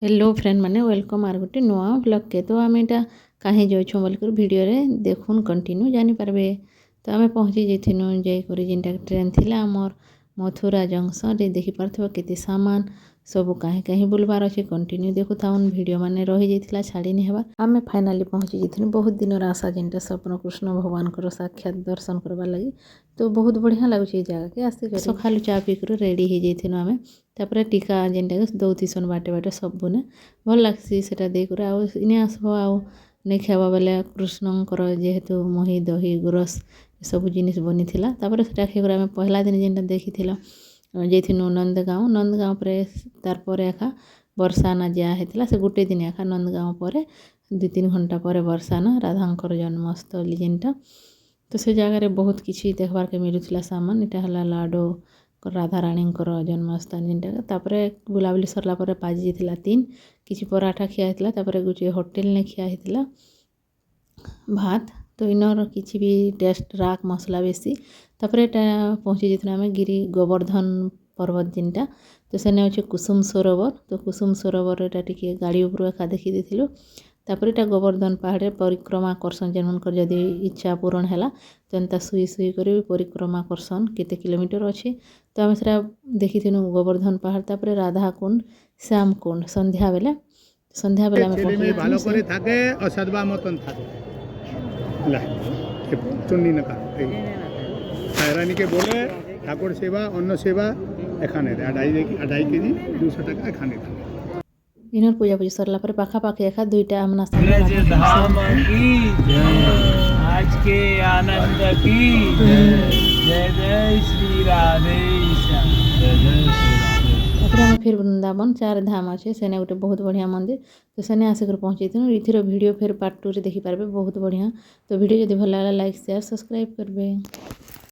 Hello friend माने welcome are गोटे नुआ ब्लॉग के। तो आम यहाँ कहीं जाऊँ बोलिक वीडियो रे देखुन कंटिन्यू जानीपारे। तो आम पहुँची जाइनु जाकर जिनटा ट्रेन थी आमर मथुरा जंक्शन रे देखी पार्थ केते सामान सब कहीं कहीं बुलबार अच्छे कंटिन्यू देखु थाउन वीडियो माने रही जाइथिला छाड़ी नहीं हेबा। आमे फाइनाली पहुँची जाइनु बहुत दिन आशा जिनटा स्वप्न कृष्ण भगवान को साक्षात दर्शन करवा लगी। तो बहुत बढ़िया लगुच जगह के आसिक सकालू चा पीकर रेडी हो जाइनु आमे। तापर टीका जेनटा दौथिसन बाटे बाटे सबने भल लगसी सेटा देकर आने आसब आउ नहीं खावा बेले कृष्णकर जेहेतु मही दही गुरस सब जिनिस बनी थिला। तापर सेटा खेकर आमे पहला दिन जेनटा देखी जाइनु नंदगांव पर तार एका बरसाना जा होता से गोटे दिन एका नंदगांव पर 2-3 घंटा पर बरसाना राधांकर जन्मस्थली जेनटा। तो से जगार बहुत किसी देखबार के मिलूला सामान इटा हला लाडो राधा रानी जन्मस्थान जेनटा। तापर बुलाबुली सरला पर बाजी जाइथिला 3 किसी पराठा खिया होता। तापर गुटे होटेल ने खिया होता भात। तो इनर किसी भी टेस्ट राग मसला बेसी। तापर यहाँ पहुँची जाइनु आम गिरी गोवर्धन पर्वत जिनटा। तो सेने अच्छे कुसुम सरोवर। तो कुसुम सरोवर टी गाड़ी उपर एका देखी देथिलु। तापर यहाँ गोवर्धन पहाड़ परिक्रमा करसन जेनकर जदि इच्छा पूरण है तो एंता सुई सुई कर परिक्रमा करसन केते किलोमीटर अच्छे। तो आम से देखी गोवर्धन पहाड़। तापर राधा कुंड श्याम कुंड संध्या बेले ভালো করে থাকে অসাধবা মতন থাকে চন্ডী নাকা রানীকে বলে ঠাকুর সেবা অন্ন সেবা এখানে 2.5 কেজি 200 টাকা এখানে থাকে। इनर पूजा पूजी सरला पर पाखापाखि एका 2टा आम नास्ता धाम की आज के आनंद की जय जय श्री राधे आम फिर वृंदावन 4 धाम अच्छे सेने गोटे बहुत बढ़िया मंदिर। तो सेने आसिक पहुँची इथिर वीडियो फिर पार्ट 2 रे देखी पारबे बहुत बढ़िया। तो वीडियो जब भल लगा लाइक शेयर सब्सक्राइब करबे।